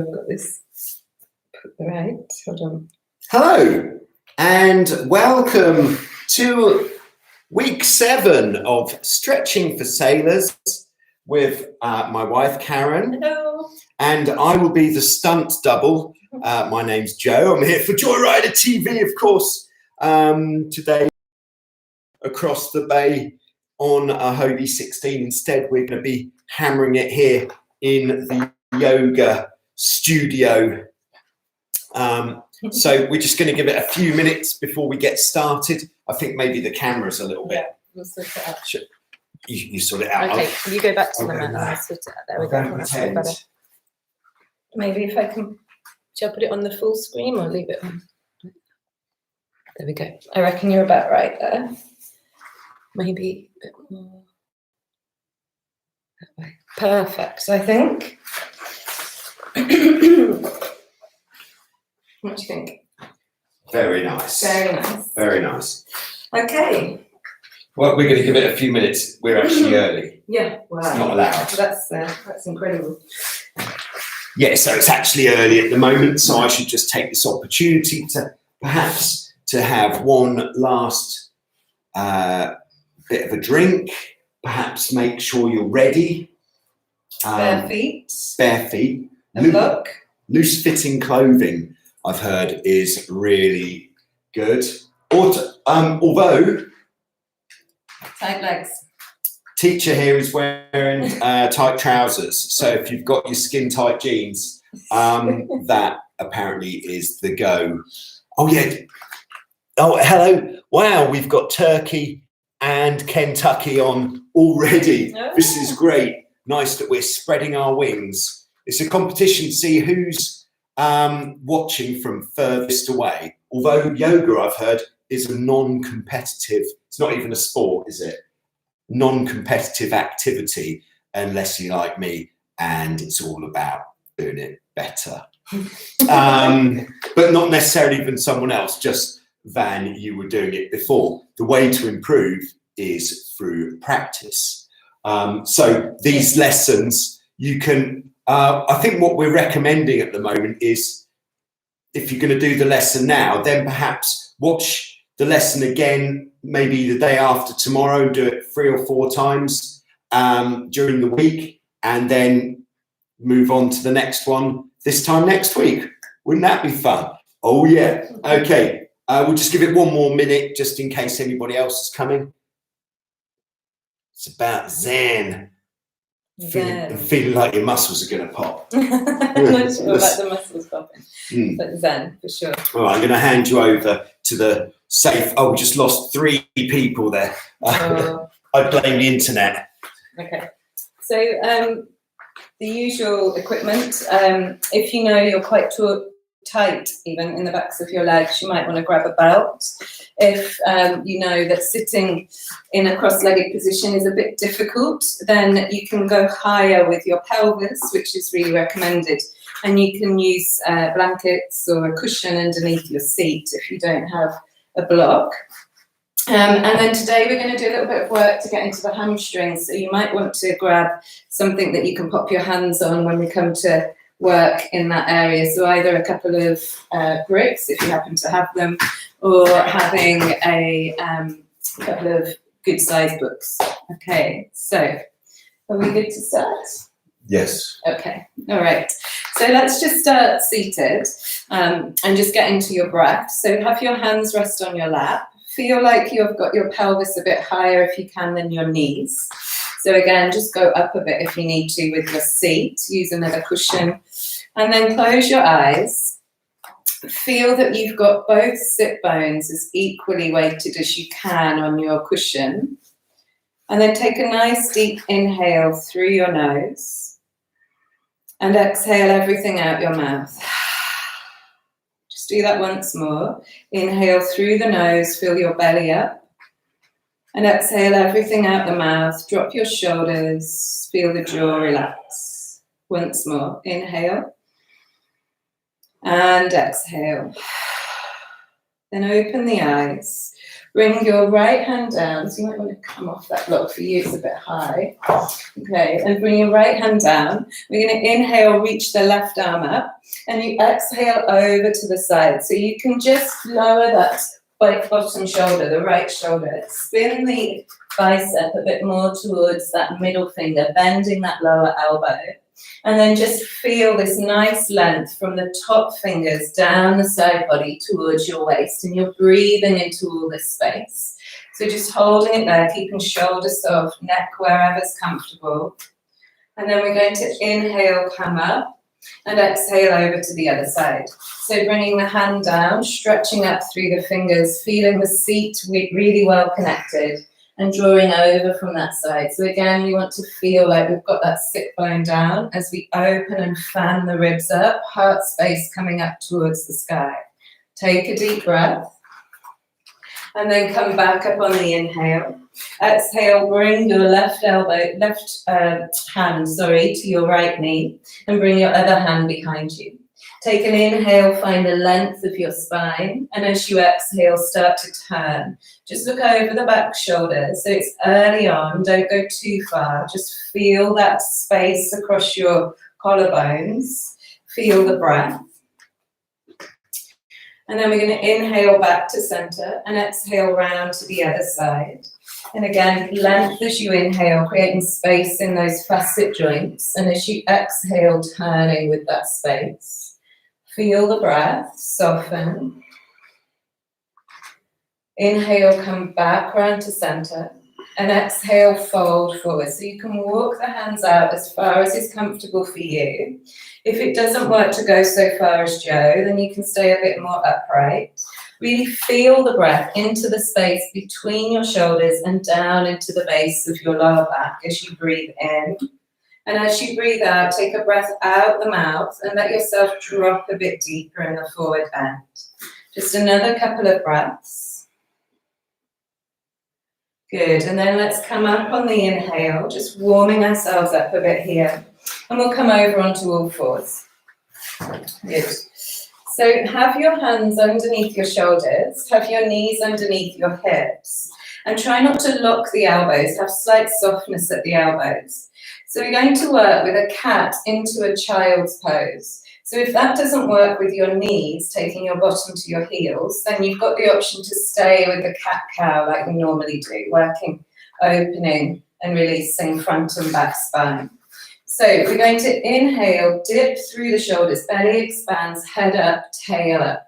I've got this right. Hold on. Hello, and welcome to week 7 of Stretching for Sailors with my wife Karen. Hello. And I will be the stunt double. My name's Joe. I'm here for Joyrider TV, of course. Today, across the bay on a Hobie 16. Instead, we're going to be hammering it here in the yoga studio. So we're just going to give it a few minutes before we get started. I think maybe the camera's a little bit. Yeah, we'll sort it out. You sort it out. Okay, you go back to the mat and now. I'll sort it out. There we go. That's way better. Maybe if I can, shall I put it on the full screen or leave it on? There we go. I reckon you're about right there. Maybe a bit more that way. Perfect, I think. What do you think? Very nice. Very nice. Very nice. Okay. Well, we're going to give it a few minutes. We're actually early. Yeah. Wow. It's not allowed. That's incredible. Yeah, so it's actually early at the moment, so I should just take this opportunity to perhaps to have one last bit of a drink, perhaps make sure you're ready. Bare feet. Bare feet. A look. Loose-fitting clothing, I've heard, is really good. Although Tight legs. teacher here is wearing tight trousers, so if you've got your skin-tight jeans, that apparently is the go. Oh yeah. Oh, hello. Wow, we've got Turkey and Kentucky on already. Oh. This is great. Nice that we're spreading our wings. It's a competition to see who's watching from furthest away. Although yoga, I've heard, is a non-competitive, it's not even a sport, is it? Non-competitive activity, unless you're like me, and it's all about doing it better. But not necessarily than someone else, just than you were doing it before. The way to improve is through practice. So these lessons, you can, I think what we're recommending at the moment is, if you're going to do the lesson now, then perhaps watch the lesson again, maybe the day after tomorrow, do it 3 or 4 times during the week, and then move on to the next one this time next week. Wouldn't that be fun? Oh yeah. Okay. We'll just give it one more minute just in case anybody else is coming. It's about Zen. Feeling like your muscles are going to pop. I'm not sure about the muscles popping, but Zen for sure. All right, I'm going to hand you over to the safe. Oh, we just lost 3 people there. I blame the internet. Okay. So the usual equipment, if you know you're quite tight even in the backs of your legs, you might want to grab a belt. If you know that sitting in a cross-legged position is a bit difficult, then you can go higher with your pelvis, which is really recommended. And you can use blankets or a cushion underneath your seat if you don't have a block. And then today we're going to do a little bit of work to get into the hamstrings. So you might want to grab something that you can pop your hands on when we come to work in that area. So either a couple of bricks, if you happen to have them, or having a couple of good sized books. Okay, so are we good to start? Yes. Okay, all right. So let's just start seated and just get into your breath. So have your hands rest on your lap. Feel like you've got your pelvis a bit higher if you can than your knees. So again, just go up a bit if you need to with your seat. Use another cushion. And then close your eyes. Feel that you've got both sit bones as equally weighted as you can on your cushion. And then take a nice deep inhale through your nose. And exhale everything out your mouth. Just do that once more. Inhale through the nose, fill your belly up. And exhale everything out the mouth. Drop your shoulders, feel the jaw relax. Once more. Inhale. And exhale. Then open the eyes. Bring your right hand down. So you might want to come off that block. For you, it's a bit high. Okay, and bring your right hand down. We're going to inhale, reach the left arm up, and you exhale over to the side. So you can just lower that bottom shoulder, the right shoulder. Spin the bicep a bit more towards that middle finger, bending that lower elbow. And then just feel this nice length from the top fingers down the side body towards your waist. And you're breathing into all this space. So just holding it there, keeping shoulders soft, neck wherever's comfortable. And then we're going to inhale, come up, and exhale over to the other side. So bringing the hand down, stretching up through the fingers, feeling the seat really well connected, and drawing over from that side. So again, we want to feel like we've got that sit bone down as we open and fan the ribs up, heart space coming up towards the sky. Take a deep breath, and then come back up on the inhale. Exhale, bring your left hand to your right knee, and bring your other hand behind you. Take an inhale, find the length of your spine, and as you exhale, start to turn. Just look over the back shoulder. So it's early on, don't go too far. Just feel that space across your collarbones. Feel the breath. And then we're going to inhale back to center and exhale round to the other side. And again, length as you inhale, creating space in those facet joints. And as you exhale, turning with that space. Feel the breath, soften. Inhale, come back round to center. And exhale, fold forward. So you can walk the hands out as far as is comfortable for you. If it doesn't work to go so far as Joe, then you can stay a bit more upright. Really feel the breath into the space between your shoulders and down into the base of your lower back as you breathe in. And as you breathe out, take a breath out the mouth and let yourself drop a bit deeper in the forward bend. Just another couple of breaths. Good, and then let's come up on the inhale, just warming ourselves up a bit here. And we'll come over onto all fours. Good. So have your hands underneath your shoulders, have your knees underneath your hips, and try not to lock the elbows, have slight softness at the elbows. So we're going to work with a cat into a child's pose. So if that doesn't work with your knees, taking your bottom to your heels, then you've got the option to stay with the cat-cow like we normally do, working, opening and releasing front and back spine. So we're going to inhale, dip through the shoulders, belly expands, head up, tail up.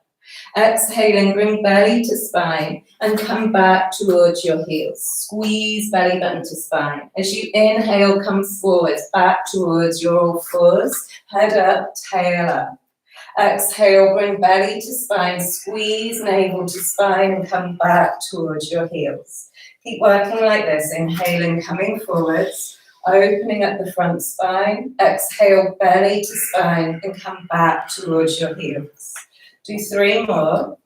Exhaling, bring belly to spine and come back towards your heels. Squeeze belly button to spine. As you inhale, come forwards, back towards your all fours. Head up, tail up. Exhale, bring belly to spine, squeeze navel to spine and come back towards your heels. Keep working like this, inhaling, coming forwards, opening up the front spine. Exhale, belly to spine and come back towards your heels. Do 3 more.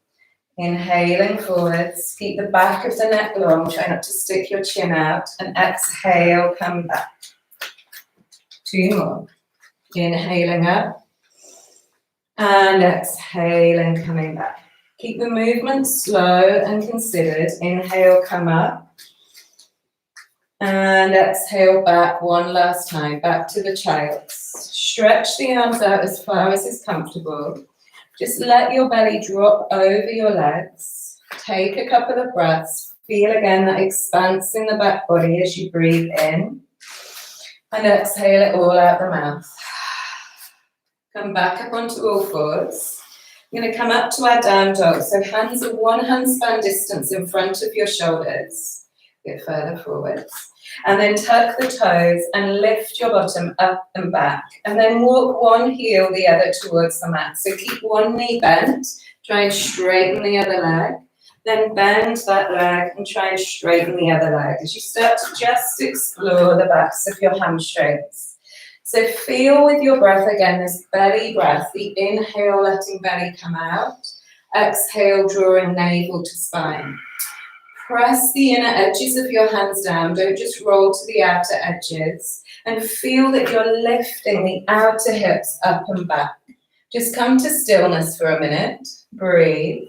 Inhaling forwards, keep the back of the neck long, try not to stick your chin out, and exhale, come back. 2 more. Inhaling up, and exhaling, coming back. Keep the movement slow and considered. Inhale, come up, and exhale back one last time, back to the child's. Stretch the arms out as far as is comfortable. Just let your belly drop over your legs. Take a couple of breaths. Feel again that expanse in the back body as you breathe in. And exhale it all out the mouth. Come back up onto all fours. You're going to come up to our down dog. So hands at 1 handspan distance in front of your shoulders. A bit further forwards. And then tuck the toes and lift your bottom up and back. And then walk one heel the other towards the mat. So keep one knee bent. Try and straighten the other leg. Then bend that leg and try and straighten the other leg. As you start to just explore the backs of your hamstrings. So feel with your breath again, this belly breath. The inhale, letting belly come out. Exhale, drawing navel to spine. Press the inner edges of your hands down. Don't just roll to the outer edges. And feel that you're lifting the outer hips up and back. Just come to stillness for a minute. Breathe.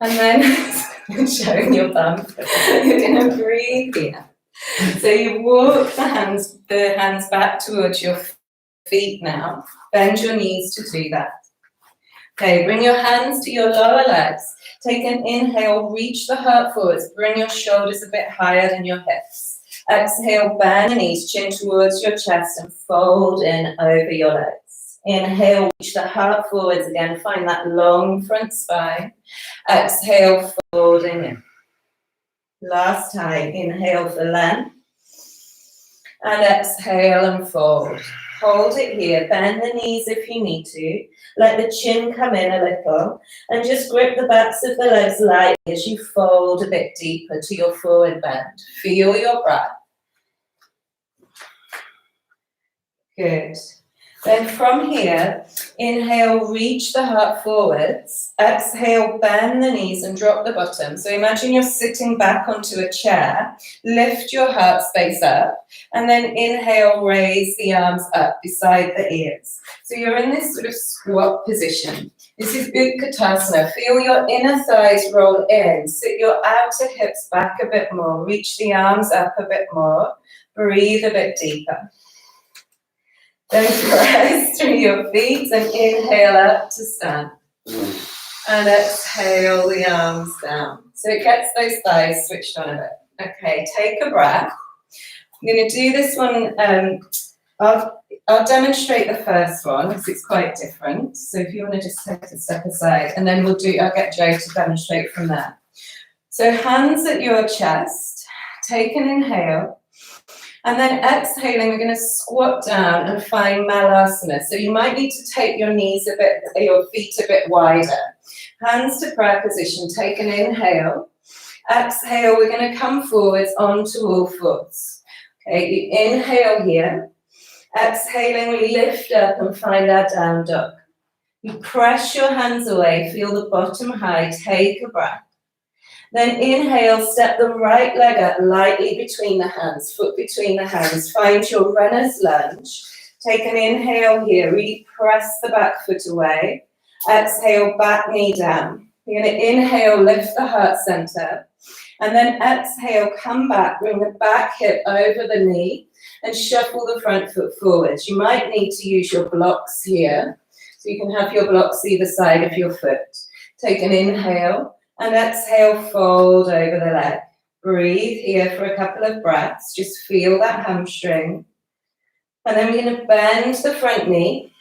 And then showing your bum, you're going to breathe here. So you walk the hands back towards your feet now. Bend your knees to do that. Okay, bring your hands to your lower legs. Take an inhale, reach the heart forwards. Bring your shoulders a bit higher than your hips. Exhale, bend the knees, chin towards your chest and fold in over your legs. Inhale, reach the heart forwards again. Find that long front spine. Exhale, folding in. Last time, inhale for length. And exhale and fold. Hold it here. Bend the knees if you need to. Let the chin come in a little. And just grip the backs of the legs lightly as you fold a bit deeper to your forward bend. Feel your breath. Good. Then from here, inhale, reach the heart forwards. Exhale, bend the knees and drop the bottom. So imagine you're sitting back onto a chair. Lift your heart space up. And then inhale, raise the arms up beside the ears. So you're in this sort of squat position. This is Utkatasana. Feel your inner thighs roll in. Sit your outer hips back a bit more. Reach the arms up a bit more. Breathe a bit deeper. Then press through your feet and inhale up to stand. And exhale the arms down. So it gets those thighs switched on a bit. Okay, take a breath. I'm going to do this one. I'll demonstrate the first one because it's quite different. So if you want to just take a step aside, and then I'll get Joe to demonstrate from there. So hands at your chest. Take an inhale. And then exhaling, we're going to squat down and find Malasana. So you might need to take your feet a bit wider. Hands to prayer position. Take an inhale. Exhale, we're going to come forwards onto all fours. Okay, you inhale here. Exhaling, we lift up and find our down dog. You press your hands away. Feel the bottom high. Take a breath. Then inhale, step the right leg up lightly between the hands, foot between the hands. Find your runner's lunge. Take an inhale here. Really press the back foot away. Exhale, back knee down. You're going to inhale, lift the heart center. And then exhale, come back. Bring the back hip over the knee and shuffle the front foot forwards. You might need to use your blocks here. So you can have your blocks either side of your foot. Take an inhale. And exhale, fold over the leg. Breathe here for a couple of breaths. Just feel that hamstring. And then we're going to bend the front knee.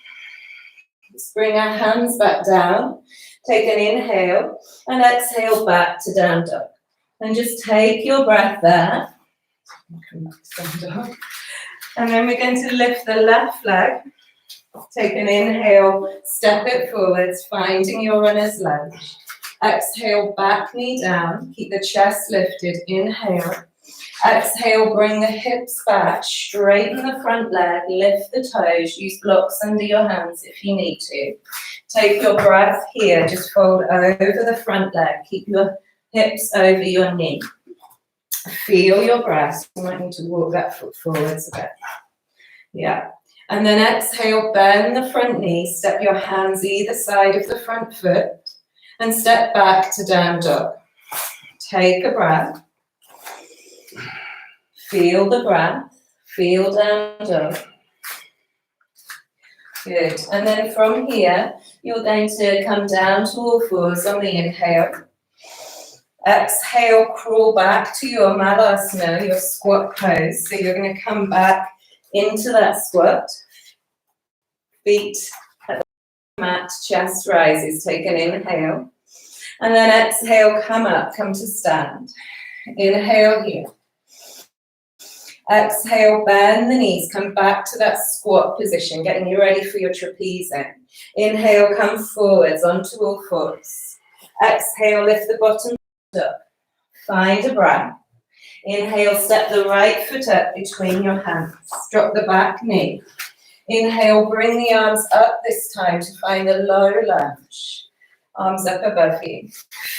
Let's bring our hands back down. Take an inhale and exhale back to down dog. And just take your breath there. Come back to down dog. And then we're going to lift the left leg. Take an inhale, step it forwards, finding your runner's lunge. Exhale, back knee down. Keep the chest lifted. Inhale. Exhale, bring the hips back. Straighten the front leg. Lift the toes. Use blocks under your hands if you need to. Take your breath here. Just fold over the front leg. Keep your hips over your knee. Feel your breath. You might need to walk that foot forwards a bit. Yeah. And then exhale, bend the front knee. Step your hands either side of the front foot. And step back to down dog. Take a breath. Feel the breath. Feel down dog. Good. And then from here, you're going to come down to all fours on the inhale. Exhale, crawl back to your Malasana, your squat pose. So you're going to come back into that squat. Feet at the mat, chest rises. Take an inhale. And then exhale, come up, come to stand. Inhale here. Exhale, bend the knees, come back to that squat position, getting you ready for your trapeze in. Inhale, come forwards onto all fours. Exhale, lift the bottom up. Find a breath. Inhale, step the right foot up between your hands. Drop the back knee. Inhale, bring the arms up this time to find a low lunge. Arms up above you.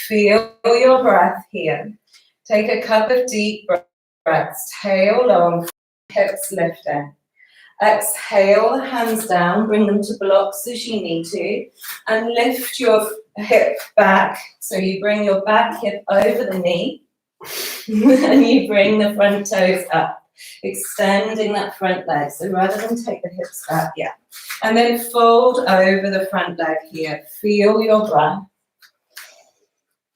Feel your breath here. Take a couple of deep breaths. Tail long, hips lifting. Exhale the hands down, bring them to blocks as you need to, and lift your hip back. So you bring your back hip over the knee, and you bring the front toes up, extending that front leg. So rather than take the hips back, and then fold over the front leg here. Feel your breath.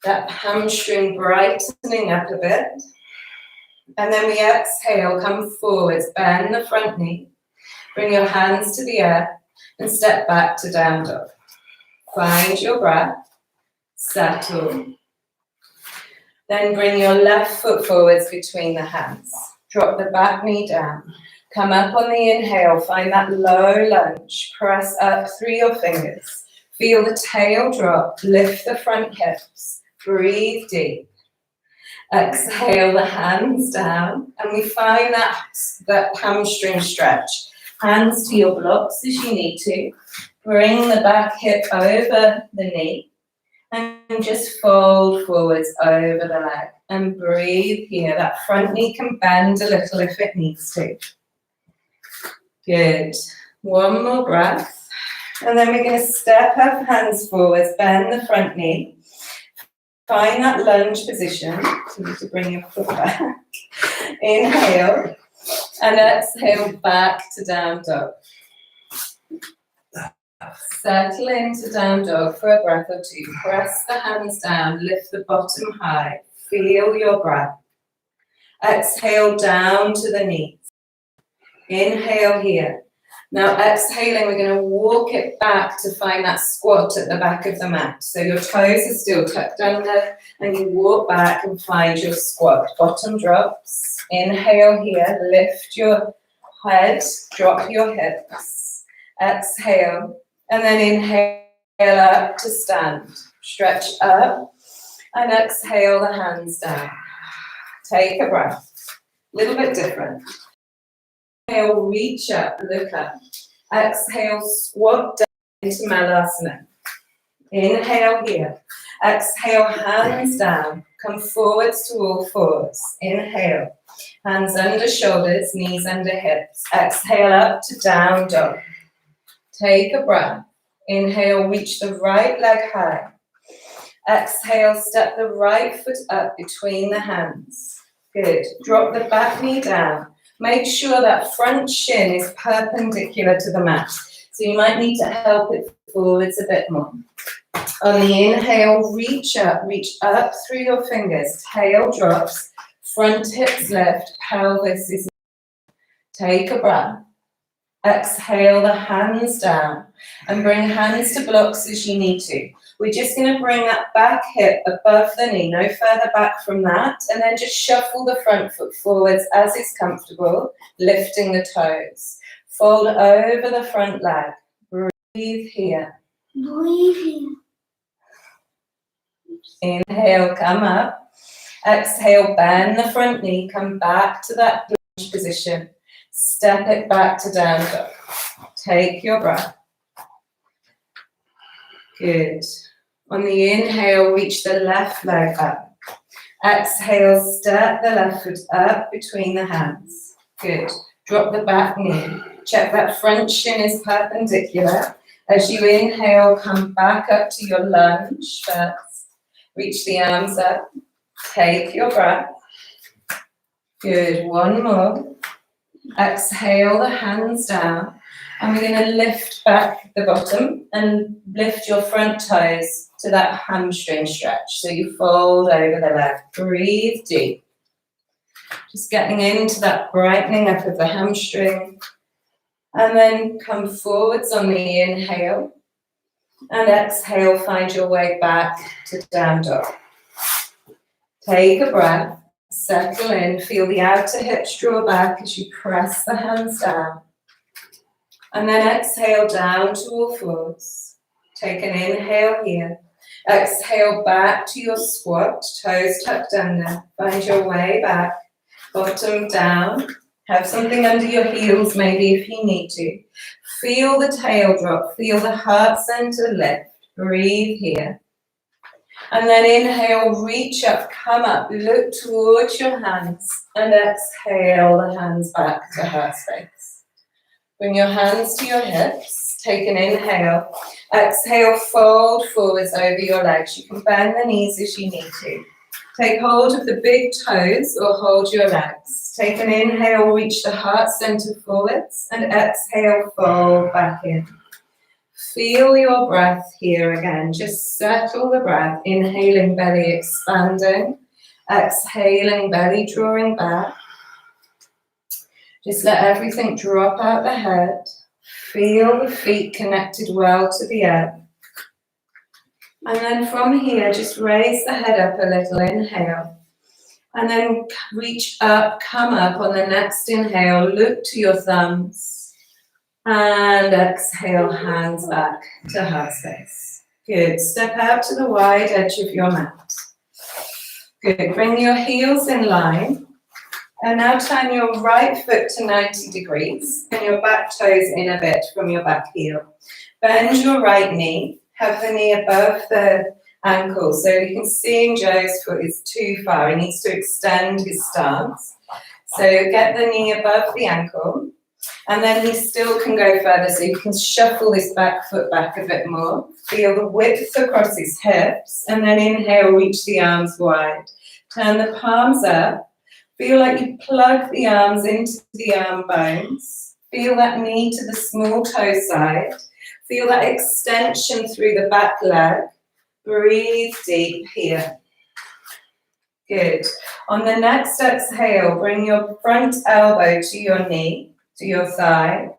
That hamstring brightening up a bit. And then we exhale, come forwards, bend the front knee. Bring your hands to the earth and step back to down dog. Find your breath, settle. Then bring your left foot forwards between the hands. Drop the back knee down. Come up on the inhale, find that low lunge. Press up through your fingers. Feel the tail drop, lift the front hips. Breathe deep. Exhale the hands down, and we find that hamstring stretch. Hands to your blocks as you need to. Bring the back hip over the knee and just fold forwards over the leg and breathe here. That front knee can bend a little if it needs to. Good. One more breath. And then we're going to step up, hands forwards, bend the front knee. Find that lunge position. So you need to bring your foot back. Inhale. And exhale back to down dog. Settle into down dog for a breath or two. Press the hands down, lift the bottom high. Feel your breath. Exhale down to the knees. Inhale here. Now exhaling, we're going to walk it back to find that squat at the back of the mat. So your toes are still tucked under and you walk back and find your squat. Bottom drops. Inhale here, lift your head, drop your hips. Exhale, and then inhale up to stand. Stretch up and exhale the hands down. Take a breath. A little bit different. Inhale, reach up, look up. Exhale, squat down into Malasana. Inhale here. Exhale, hands down. Come forwards to all fours. Inhale. Hands under shoulders, knees under hips. Exhale up to down dog. Take a breath. Inhale, reach the right leg high. Exhale, step the right foot up between the hands. Good. Drop the back knee down. Make sure that front shin is perpendicular to the mat. So you might need to help it forwards a bit more. On the inhale, reach up through your fingers. Tail drops, front hips lift, pelvis is. Take a breath. Exhale the hands down and bring hands to blocks as you need to. We're just going to bring that back hip above the knee, no further back from that, and then just shuffle the front foot forwards as is comfortable, lifting the toes. Fold over the front leg. Breathe here. Breathe here. Inhale, come up. Exhale, bend the front knee, come back to that lunge position. Step it back to down dog. Take your breath. Good. On the inhale, reach the left leg up. Exhale, step the left foot up between the hands. Good. Drop the back knee. Check that front shin is perpendicular. As you inhale, come back up to your lunge first. Reach the arms up. Take your breath. Good. One more. Exhale the hands down. And we're going to lift back the bottom and lift your front toes to that hamstring stretch. So you fold over the leg. Breathe deep. Just getting into that brightening up of the hamstring. And then come forwards on the inhale. And exhale, find your way back to down dog. Take a breath. Settle in. Feel the outer hips draw back as you press the hands down. And then exhale down to all fours. Take an inhale here. Exhale back to your squat, toes tucked under. Find your way back, bottom down. Have something under your heels maybe if you need to. Feel the tail drop, feel the heart center lift. Breathe here. And then inhale, reach up, come up, look towards your hands. And exhale the hands back to heart space. Bring your hands to your hips. Take an inhale. Exhale, fold forwards over your legs. You can bend the knees as you need to. Take hold of the big toes or hold your legs. Take an inhale, reach the heart center forwards, and exhale, fold back in. Feel your breath here again. Just settle the breath. Inhaling, belly expanding. Exhaling, belly drawing back. Just let everything drop out the head. Feel the feet connected well to the earth. And then from here, just raise the head up a little, inhale. And then reach up, come up on the next inhale, look to your thumbs. And exhale, hands back to heart space. Good, step out to the wide edge of your mat. Good, bring your heels in line. And now turn your right foot to 90 degrees and your back toes in a bit from your back heel. Bend your right knee, have the knee above the ankle. So you can see Joe's foot is too far. He needs to extend his stance. So get the knee above the ankle. And then he still can go further. So you can shuffle this back foot back a bit more. Feel the width across his hips. And then inhale, reach the arms wide. Turn the palms up. Feel like you plug the arms into the arm bones. Feel that knee to the small toe side. Feel that extension through the back leg. Breathe deep here. Good. On the next exhale, bring your front elbow to your knee, to your thigh.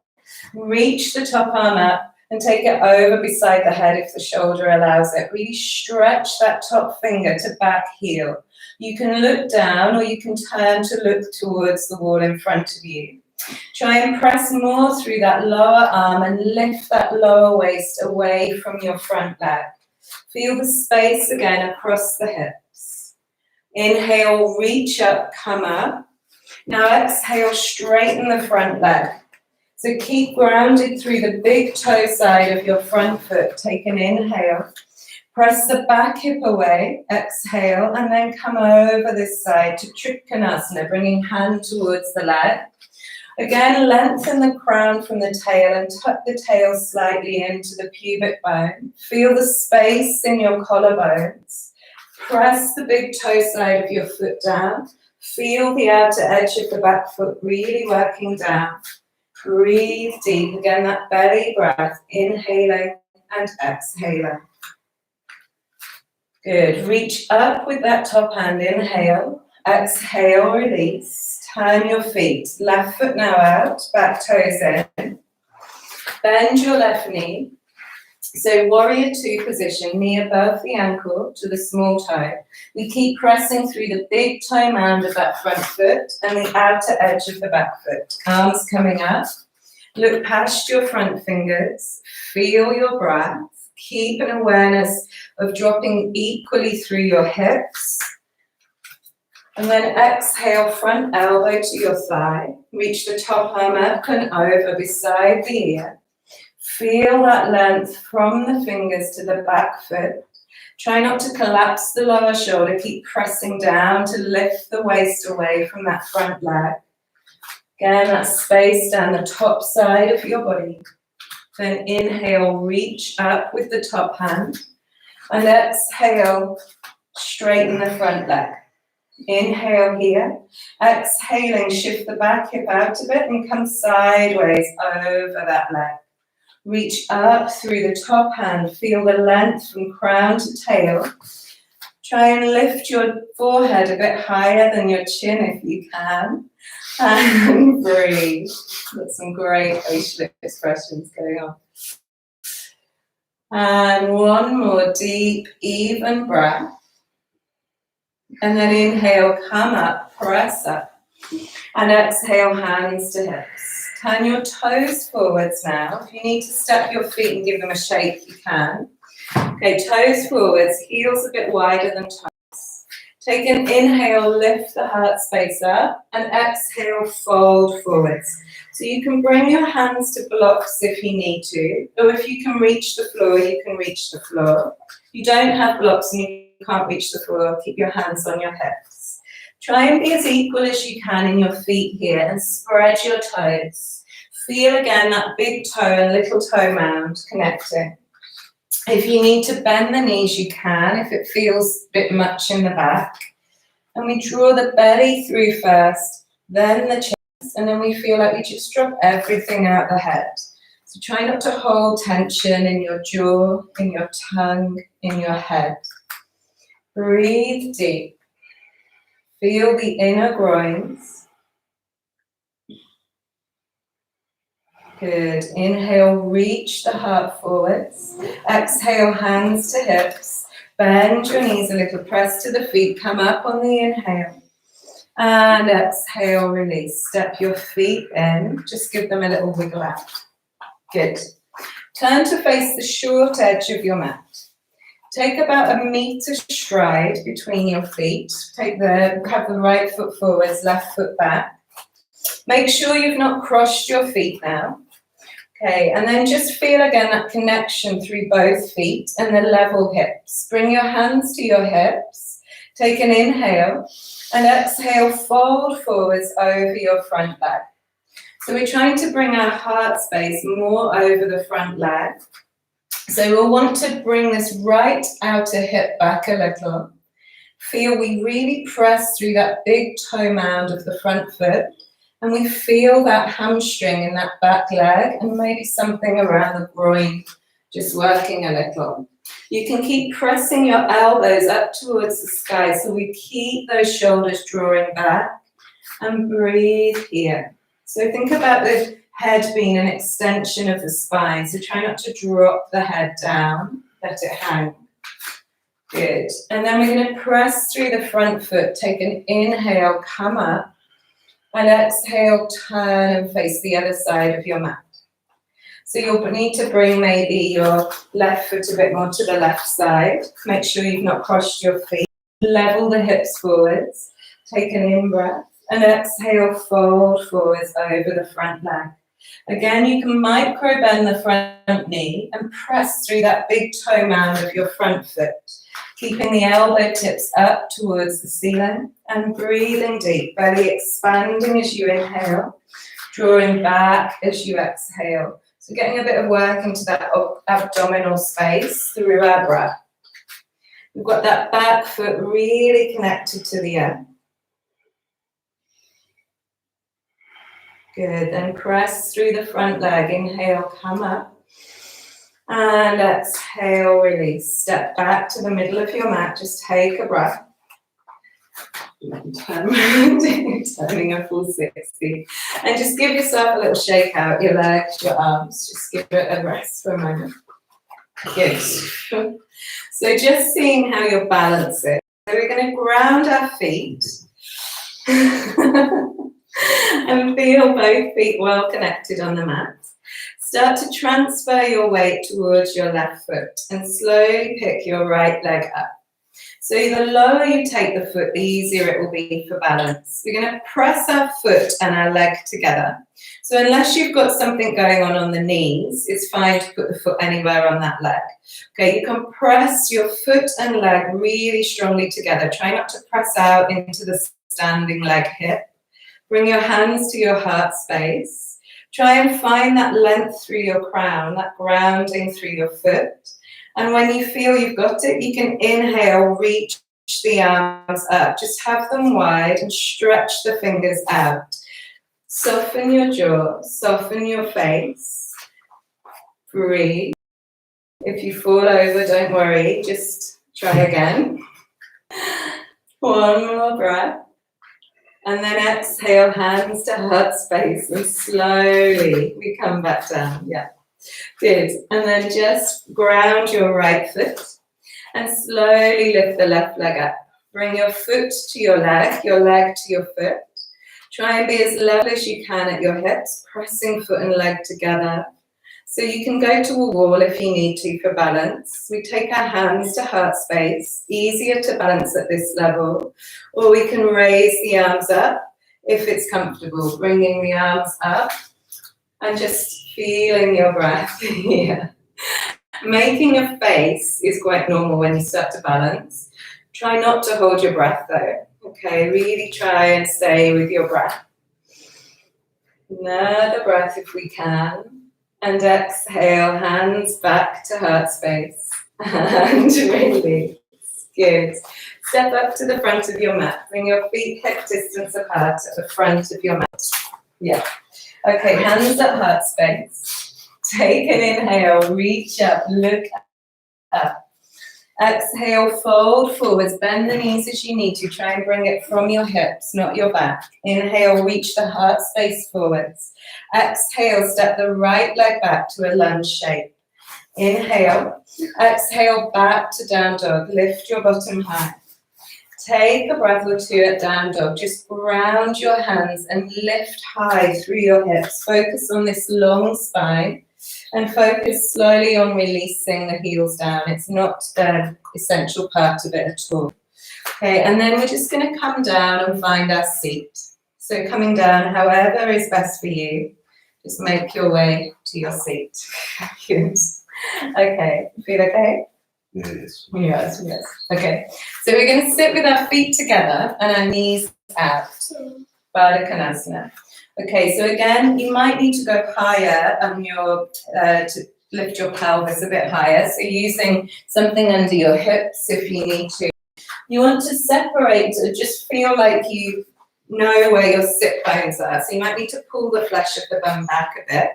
Reach the top arm up and take it over beside the head if the shoulder allows it. Really stretch that top finger to back heel. You can look down or you can turn to look towards the wall in front of you. Try and press more through that lower arm and lift that lower waist away from your front leg. Feel the space again across the hips. Inhale, reach up, come up. Now exhale, straighten the front leg. So keep grounded through the big toe side of your front foot. Take an inhale. Press the back hip away, exhale, and then come over this side to Trikonasana, bringing hand towards the leg. Again, lengthen the crown from the tail and tuck the tail slightly into the pubic bone. Feel the space in your collarbones. Press the big toe side of your foot down. Feel the outer edge of the back foot really working down. Breathe deep. Again, that belly breath, inhaling and exhaling. Good. Reach up with that top hand. Inhale. Exhale, release. Turn your feet. Left foot now out. Back toes in. Bend your left knee. So warrior two position. Knee above the ankle to the small toe. We keep pressing through the big toe mound of that front foot and the outer edge of the back foot. Arms coming up. Look past your front fingers. Feel your breath. Keep an awareness of dropping equally through your hips. And then exhale, front elbow to your thigh. Reach the top arm up and over beside the ear. Feel that length from the fingers to the back foot. Try not to collapse the lower shoulder. Keep pressing down to lift the waist away from that front leg. Again, that space down the top side of your body. Then inhale, reach up with the top hand. And exhale, straighten the front leg. Inhale here. Exhaling, shift the back hip out a bit and come sideways over that leg. Reach up through the top hand. Feel the length from crown to tail. Try and lift your forehead a bit higher than your chin if you can. And breathe. Got some great facial expressions going on. And one more deep, even breath. And then inhale, come up, press up. And exhale, hands to hips. Turn your toes forwards now. If you need to step your feet and give them a shake, you can. Okay, toes forwards, heels a bit wider than toes. Take an inhale, lift the heart space up, and exhale, fold forwards. So you can bring your hands to blocks if you need to, or if you can reach the floor, you can reach the floor. If you don't have blocks and you can't reach the floor, keep your hands on your hips. Try and be as equal as you can in your feet here and spread your toes. Feel again that big toe and little toe mound connecting. If you need to bend the knees, you can, if it feels a bit much in the back. And we draw the belly through first, then the chest, and then we feel like we just drop everything out the head. So try not to hold tension in your jaw, in your tongue, in your head. Breathe deep. Feel the inner groins. Good. Inhale, reach the heart forwards. Exhale, hands to hips. Bend your knees a little, press to the feet, come up on the inhale. And exhale, release. Step your feet in, just give them a little wiggle out. Good. Turn to face the short edge of your mat. Take about 1 meter stride between your feet. Have the right foot forwards, left foot back. Make sure you've not crossed your feet now. Okay, and then just feel again that connection through both feet and the level hips. Bring your hands to your hips. Take an inhale and exhale, fold forwards over your front leg. So we're trying to bring our heart space more over the front leg. So we'll want to bring this right outer hip back a little. Feel we really press through that big toe mound of the front foot. And we feel that hamstring in that back leg and maybe something around the groin, just working a little. You can keep pressing your elbows up towards the sky so we keep those shoulders drawing back and breathe here. So think about the head being an extension of the spine. So try not to drop the head down, let it hang. Good. And then we're going to press through the front foot. Take an inhale, come up. And exhale, turn and face the other side of your mat. So you'll need to bring maybe your left foot a bit more to the left side. Make sure you've not crossed your feet. Level the hips forwards. Take an in-breath. And exhale, fold forwards over the front leg. Again, you can micro bend the front knee and press through that big toe mound of your front foot. Keeping the elbow tips up towards the ceiling and breathing deep, belly expanding as you inhale, drawing back as you exhale. So getting a bit of work into that abdominal space through our breath. We've got that back foot really connected to the earth. Good, then press through the front leg. Inhale, come up. And exhale, release. Step back to the middle of your mat. Just take a breath. Turning a full 60. And just give yourself a little shake out. Your legs, your arms. Just give it a rest for a moment. Good. So just seeing how your balance is. So we're going to ground our feet. And feel both feet well connected on the mat. Start to transfer your weight towards your left foot and slowly pick your right leg up. So the lower you take the foot, the easier it will be for balance. We're going to press our foot and our leg together. So unless you've got something going on the knees, it's fine to put the foot anywhere on that leg. Okay, you can press your foot and leg really strongly together. Try not to press out into the standing leg hip. Bring your hands to your heart space. Try and find that length through your crown, that grounding through your foot. And when you feel you've got it, you can inhale, reach the arms up. Just have them wide and stretch the fingers out. Soften your jaw, soften your face. Breathe. If you fall over, don't worry, just try again. One more breath. And then exhale, hands to heart space, and slowly we come back down. Yeah, good. And then just ground your right foot and slowly lift the left leg up. Bring your foot to your leg to your foot. Try and be as level as you can at your hips, pressing foot and leg together. So you can go to a wall if you need to for balance. We take our hands to heart space, easier to balance at this level. Or we can raise the arms up if it's comfortable, bringing the arms up and just feeling your breath here. Making a face is quite normal when you start to balance. Try not to hold your breath though. Okay, really try and stay with your breath. Another breath if we can. And exhale, hands back to heart space. And release. Good. Step up to the front of your mat. Bring your feet hip distance apart at the front of your mat. Yeah. Okay, hands at heart space. Take an inhale, reach up, look up. Exhale, fold forwards, bend the knees as you need to. Try and bring it from your hips, not your back. Inhale, reach the heart space forwards. Exhale, step the right leg back to a lunge shape. Inhale, exhale, back to down dog. Lift your bottom high. Take a breath or two at down dog. Just ground your hands and lift high through your hips. Focus on this long spine. And focus slowly on releasing the heels down. It's not the essential part of it at all. Okay, and then we're just going to come down and find our seat. So coming down, however is best for you, just make your way to your seat. Good. Okay, feel okay? Yes. Yes, yes. Okay, so we're going to sit with our feet together and our knees out. Baddha Konasana. Okay, so again, you might need to go higher on your, to lift your pelvis a bit higher. So using something under your hips if you need to. You want to separate, to just feel like you know where your sit bones are. So you might need to pull the flesh of the bum back a bit.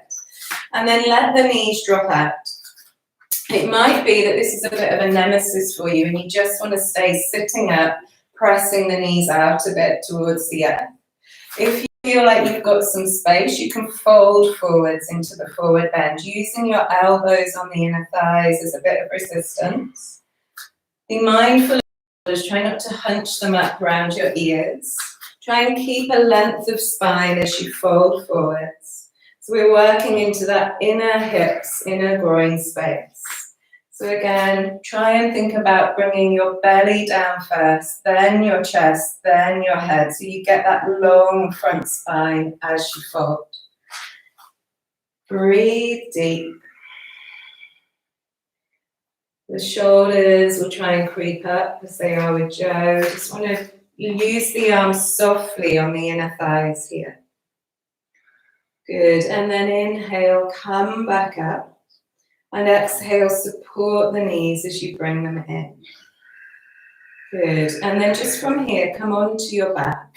And then let the knees drop out. It might be that this is a bit of a nemesis for you and you just want to stay sitting up, pressing the knees out a bit towards the end. If you feel like you've got some space, you can fold forwards into the forward bend, using your elbows on the inner thighs as a bit of resistance. Be mindful of your shoulders, try not to hunch them up around your ears. Try and keep a length of spine as you fold forwards. So we're working into that inner hips, inner groin space. So again, try and think about bringing your belly down first, then your chest, then your head, so you get that long front spine as you fold. Breathe deep. The shoulders will try and creep up as they are with Joe. Just want to use the arms softly on the inner thighs here. Good, and then inhale, come back up. And exhale, support the knees as you bring them in. Good. And then just from here, come onto your back.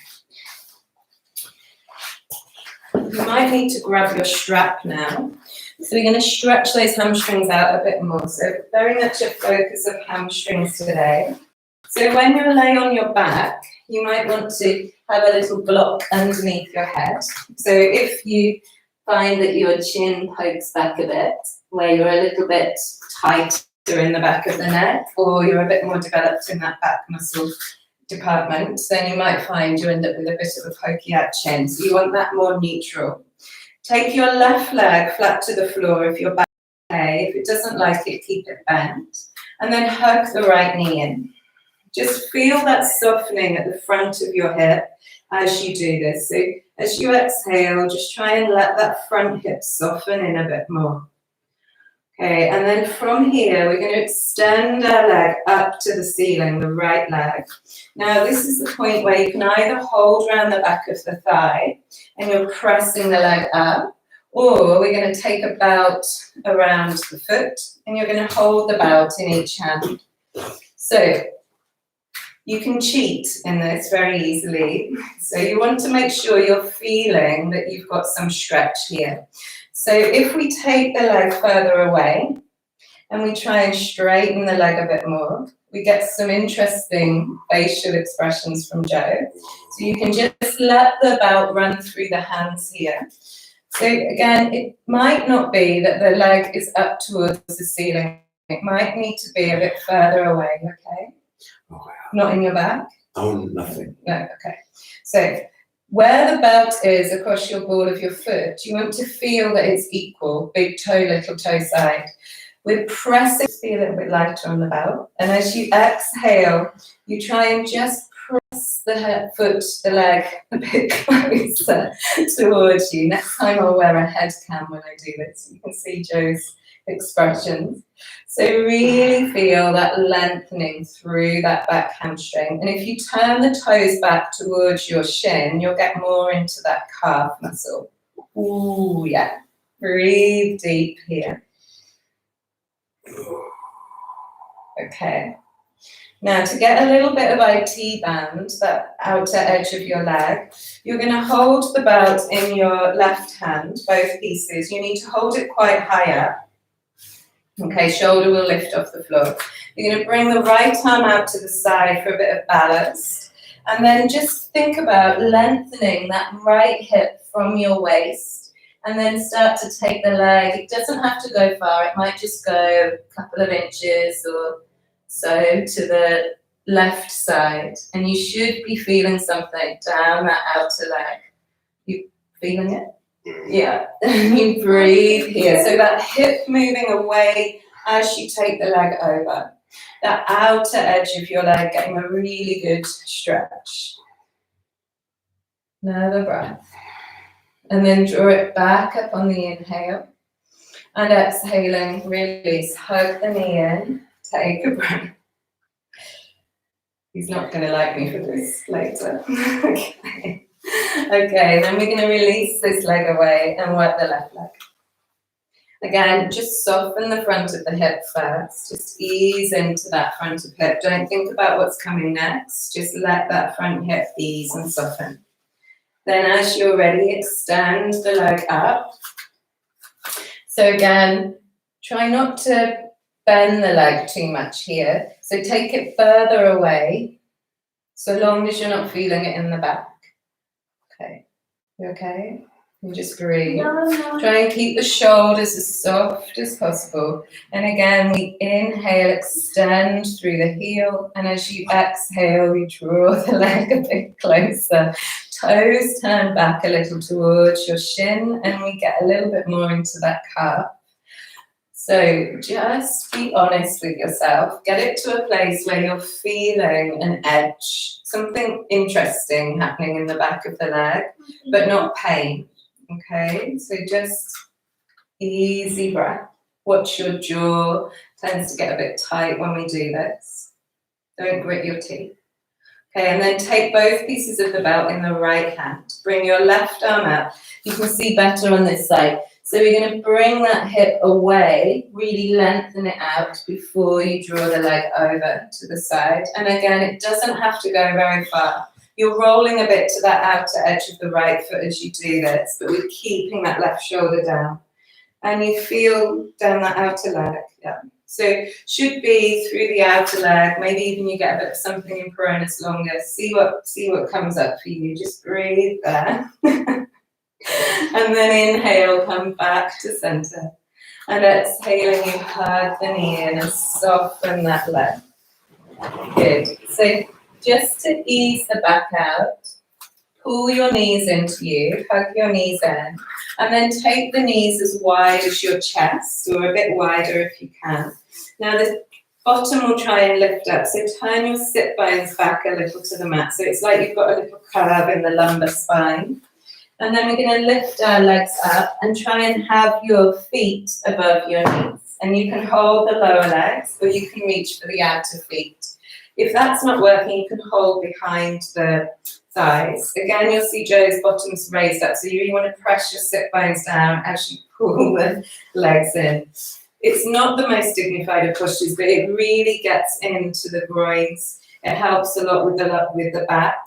You might need to grab your strap now. So we're going to stretch those hamstrings out a bit more. So very much a focus of hamstrings today. So when you lay on your back, you might want to have a little block underneath your head. So if you find that your chin pokes back a bit, where you're a little bit tighter in the back of the neck, or you're a bit more developed in that back muscle department, then you might find you end up with a bit of a pokey out chin. So you want that more neutral. Take your left leg flat to the floor if your back is okay. If it doesn't like it, keep it bent. And then hug the right knee in. Just feel that softening at the front of your hip as you do this. So as you exhale, just try and let that front hip soften in a bit more. Okay, and then from here, we're going to extend our leg up to the ceiling, the right leg. Now, this is the point where you can either hold around the back of the thigh and you're pressing the leg up, or we're going to take a belt around the foot and you're going to hold the belt in each hand. So you can cheat in this very easily. So you want to make sure you're feeling that you've got some stretch here. So if we take the leg further away and we try and straighten the leg a bit more, we get some interesting facial expressions from Joe. So you can just let the belt run through the hands here. So again, it might not be that the leg is up towards the ceiling. It might need to be a bit further away, okay? Oh, wow. Not in your back? Oh, nothing. No, okay. So where the belt is across your ball of your foot, you want to feel that it's equal, big toe, little toe side. We're pressing, feel a little bit lighter on the belt. And as you exhale, you try and just press the foot, the leg a bit closer towards you. Next time I'll wear a head cam when I do this. You can see Joe's expressions. So really feel that lengthening through that back hamstring. And if you turn the toes back towards your shin, you'll get more into that calf muscle. Ooh, yeah. Breathe deep here. Okay. Now, to get a little bit of IT band, that outer edge of your leg, you're going to hold the belt in your left hand, both pieces. You need to hold it quite high up. Okay, shoulder will lift off the floor. You're going to bring the right arm out to the side for a bit of ballast. And then just think about lengthening that right hip from your waist. And then start to take the leg. It doesn't have to go far. It might just go a couple of inches or so to the left side, and you should be feeling something down that outer leg. You feeling it? Yeah. You breathe here. So that hip moving away as you take the leg over. That outer edge of your leg getting a really good stretch. Another breath. And then draw it back up on the inhale. And exhaling, release. Hug the knee in. Take a breath. He's not going to like me for this later. Okay. Okay, then we're going to release this leg away and work the left leg. Again, just soften the front of the hip first. Just ease into that front of hip. Don't think about what's coming next. Just let that front hip ease and soften. Then as you're ready, extend the leg up. So again, try not to bend the leg too much here. So take it further away, so long as you're not feeling it in the back. Okay. You okay? You just breathe. No. Try and keep the shoulders as soft as possible. And again, we inhale, extend through the heel. And as you exhale, you draw the leg a bit closer. Toes turn back a little towards your shin. And we get a little bit more into that calf. So just be honest with yourself. Get it to a place where you're feeling an edge, something interesting happening in the back of the leg, but not pain. Okay, so just easy breath. Watch your jaw. Tends to get a bit tight when we do this. Don't grit your teeth. Okay, and then take both pieces of the belt in the right hand. Bring your left arm out. You can see better on this side. So we're going to bring that hip away, really lengthen it out before you draw the leg over to the side. And again, it doesn't have to go very far. You're rolling a bit to that outer edge of the right foot as you do this, but we're keeping that left shoulder down. And you feel down that outer leg. Yeah. So should be through the outer leg, maybe even you get a bit of something in peroneus longus. See what comes up for you. Just breathe there. And then inhale, come back to center. And exhaling, you hug the knee in and soften that leg. Good. So just to ease the back out, pull your knees into you, hug your knees in, and then take the knees as wide as your chest, or a bit wider if you can. Now the bottom will try and lift up, so turn your sit bones back a little to the mat. So it's like you've got a little curve in the lumbar spine. And then we're going to lift our legs up and try and have your feet above your knees. And you can hold the lower legs, or you can reach for the outer feet. If that's not working, you can hold behind the thighs. Again, you'll see Joe's bottom's raised up, so you really want to press your sit bones down as you pull the legs in. It's not the most dignified of postures, but it really gets into the groins. It helps a lot with the back.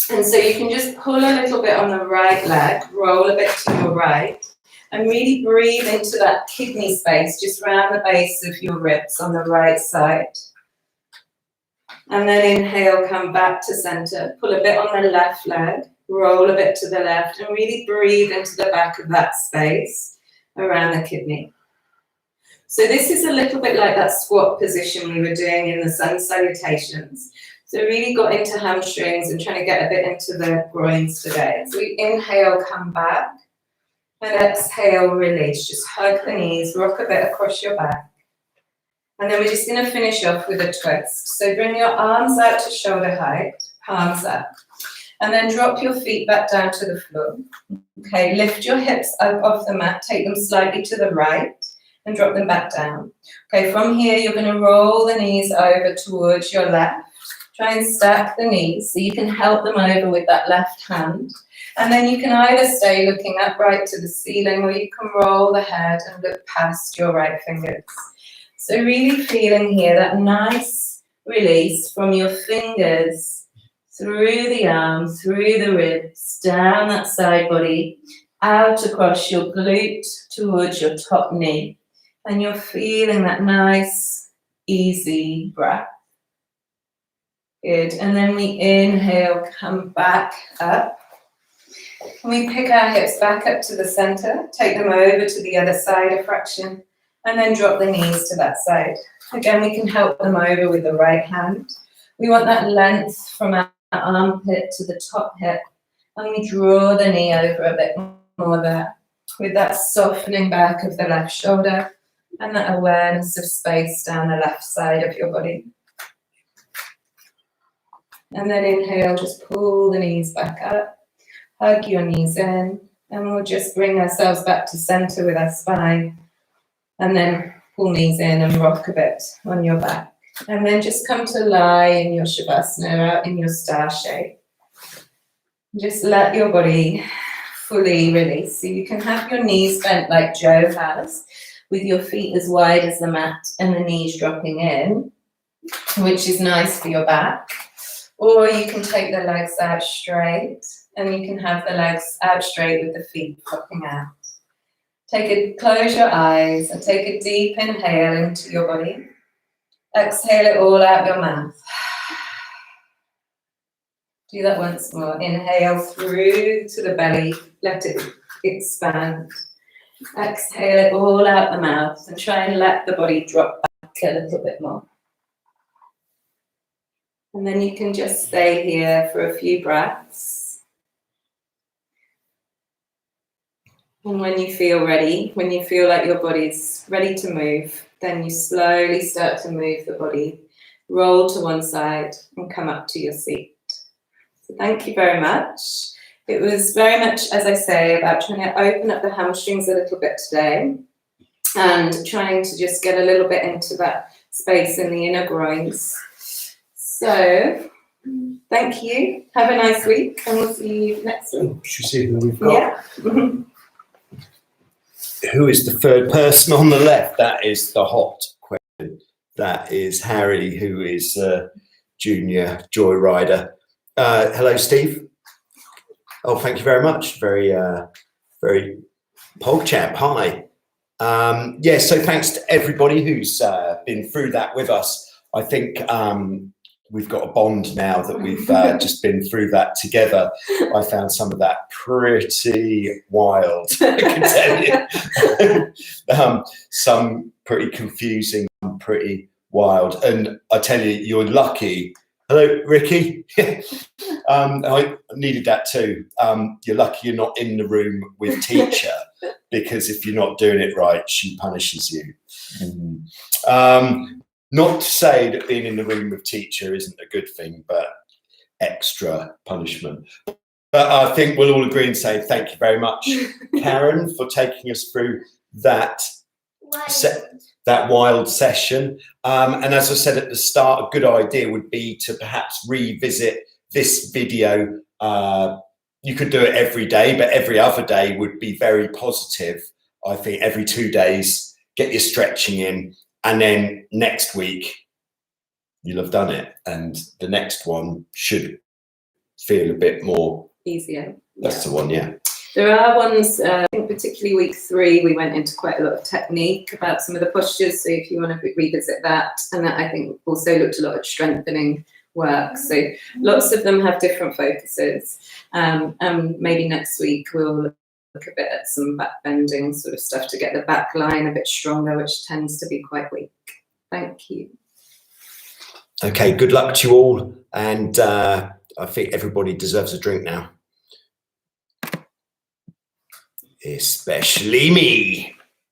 And so you can just pull a little bit on the right leg, roll a bit to your right, and really breathe into that kidney space just around the base of your ribs on the right side. And then inhale, come back to center, pull a bit on the left leg, roll a bit to the left, and really breathe into the back of that space around the kidney. So this is a little bit like that squat position we were doing in the sun salutations. So really got into hamstrings and trying to get a bit into the groins today. So we inhale, come back, and exhale, release. Just hug the knees, rock a bit across your back. And then we're just going to finish off with a twist. So bring your arms out to shoulder height, palms up. And then drop your feet back down to the floor. Okay, lift your hips up off the mat, take them slightly to the right, and drop them back down. Okay, from here, you're going to roll the knees over towards your left. Try and stack the knees so you can help them over with that left hand. And then you can either stay looking upright to the ceiling, or you can roll the head and look past your right fingers. So really feeling here that nice release from your fingers through the arms, through the ribs, down that side body, out across your glute towards your top knee. And you're feeling that nice, easy breath. Good. And then we inhale, come back up. And we pick our hips back up to the center, take them over to the other side a fraction, and then drop the knees to that side. Again, we can help them over with the right hand. We want that length from our armpit to the top hip, and we draw the knee over a bit more there, with that softening back of the left shoulder and that awareness of space down the left side of your body. And then inhale, just pull the knees back up, hug your knees in, and we'll just bring ourselves back to center with our spine. And then pull knees in and rock a bit on your back. And then just come to lie in your Savasana, out in your star shape. Just let your body fully release. So you can have your knees bent like Joe has, with your feet as wide as the mat and the knees dropping in, which is nice for your back. Or you can take the legs out straight, and you can have the legs out straight with the feet popping out. Close your eyes and take a deep inhale into your body. Exhale it all out your mouth. Do that once more. Inhale through to the belly, let it expand. Exhale it all out the mouth and try and let the body drop back a little bit more. And then you can just stay here for a few breaths. And when you feel ready, when you feel like your body's ready to move, then you slowly start to move the body, roll to one side and come up to your seat. So thank you very much. It was very much, as I say, about trying to open up the hamstrings a little bit today and trying to just get a little bit into that space in the inner groins. So, thank you. Have a nice week, and we'll see you next week. Should we see who we've got? Yeah. Who is the third person on the left? That is the hot question. That is Harry, who is a junior joyrider. Hello, Steve. Oh, thank you very much. Very PogChamp. Hi. Yeah, so thanks to everybody who's been through that with us. I think we've got a bond now that we've just been through that together. I found some of that pretty wild, I can tell you. Some pretty confusing, pretty wild. And I tell you, you're lucky. Hello, Ricky. I needed that too. You're lucky you're not in the room with teacher, because if you're not doing it right, she punishes you. Not to say that being in the room with teacher isn't a good thing, but extra punishment. But I think we'll all agree and say thank you very much, Karen, for taking us through that wild session. And as I said at the start, a good idea would be to perhaps revisit this video. You could do it every day, but every other day would be very positive. I think every 2 days, get your stretching in. And then next week, you'll have done it. And the next one should feel a bit more easier. That's the one, yeah. There are ones, I think particularly week 3, we went into quite a lot of technique about some of the postures. So if you want to revisit that, and that I think also looked a lot at strengthening work. So lots of them have different focuses. And maybe next week we'll look a bit at some back bending sort of stuff to get the back line a bit stronger, which tends to be quite weak. Thank you. Okay, good luck to you all. And I think everybody deserves a drink now. Especially me.